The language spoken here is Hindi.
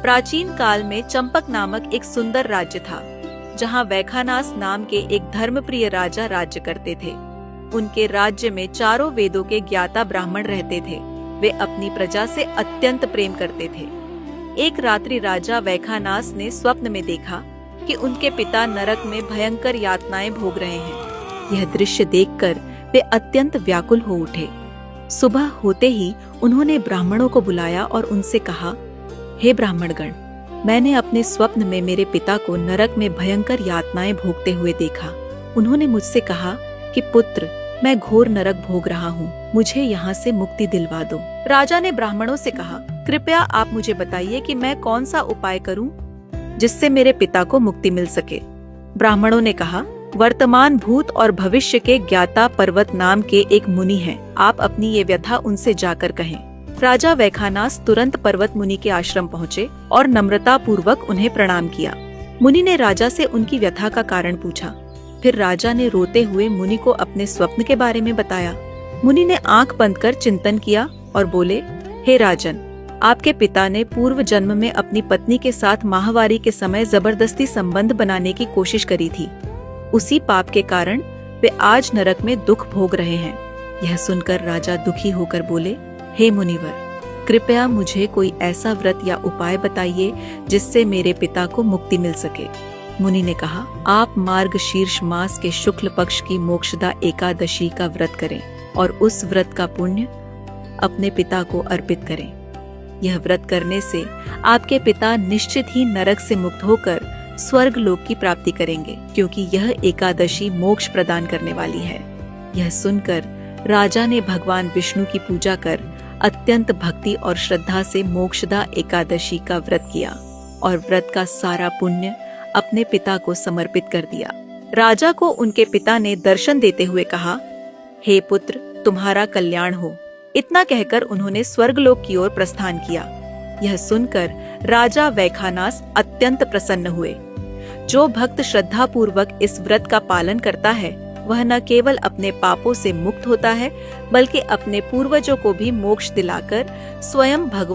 प्राचीन काल में चंपक नामक एक सुंदर राज्य था, जहाँ वैखानास नाम के एक धर्मप्रिय राजा राज्य करते थे। उनके राज्य में चारों वेदों के ज्ञाता ब्राह्मण रहते थे। वे अपनी प्रजा से अत्यंत प्रेम करते थे। एक रात्रि राजा वैखानास ने स्वप्न में देखा कि उनके पिता नरक में भयंकर यातनाएं भोग रहे हैं। यह दृश्य देखकर वे अत्यंत व्याकुल हो उठे। सुबह होते ही उन्होंने ब्राह्मणों को बुलाया और उनसे कहा, हे ब्राह्मणगण, मैंने अपने स्वप्न में मेरे पिता को नरक में भयंकर यातनाएं भोगते हुए देखा। उन्होंने मुझसे कहा कि पुत्र, मैं घोर नरक भोग रहा हूँ, मुझे यहाँ से मुक्ति दिलवा दो। राजा ने ब्राह्मणों से कहा, कृपया आप मुझे बताइए कि मैं कौन सा उपाय करूँ जिससे मेरे पिता को मुक्ति मिल सके। ब्राह्मणों ने कहा, वर्तमान, भूत और भविष्य के ज्ञाता पर्वत नाम के एक मुनि हैं। आप अपनी ये व्यथा उनसे जाकर कहें। राजा वैखानास तुरंत पर्वत मुनि के आश्रम पहुँचे और नम्रता पूर्वक उन्हें प्रणाम किया। मुनि ने राजा से उनकी व्यथा का कारण पूछा। फिर राजा ने रोते हुए मुनि को अपने स्वप्न के बारे में बताया। मुनि ने आंख बंद कर चिंतन किया और बोले, हे राजन, आपके पिता ने पूर्व जन्म में अपनी पत्नी के साथ माहवारी के समय जबरदस्ती संबंध बनाने की कोशिश करी थी। उसी पाप के कारण वे आज नरक में दुख भोग रहे हैं। यह सुनकर राजा दुखी होकर बोले, हे मुनिवर, कृपया मुझे कोई ऐसा व्रत या उपाय बताइए जिससे मेरे पिता को मुक्ति मिल सके। मुनि ने कहा, आप मार्गशीर्ष मास के शुक्ल पक्ष की मोक्षदा एकादशी का व्रत करें और उस व्रत का पुण्य अपने पिता को अर्पित करें। यह व्रत करने से आपके पिता निश्चित ही नरक से मुक्त होकर स्वर्ग लोक की प्राप्ति करेंगे, क्योंकि यह एकादशी मोक्ष प्रदान करने वाली है। यह सुनकर राजा ने भगवान विष्णु की पूजा कर अत्यंत भक्ति और श्रद्धा से मोक्षदा एकादशी का व्रत किया और व्रत का सारा पुण्य अपने पिता को समर्पित कर दिया। राजा को उनके पिता ने दर्शन देते हुए कहा, हे पुत्र, तुम्हारा कल्याण हो। इतना कहकर उन्होंने स्वर्गलोक की ओर प्रस्थान किया। यह सुनकर राजा वैखानास अत्यंत प्रसन्न हुए। जो भक्त श्रद्धा पूर्वक इस व्रत का पालन करता है, वह न केवल अपने पापों से मुक्त होता है, बल्कि अपने पूर्वजों को भी मोक्ष दिलाकर स्वयं भगवान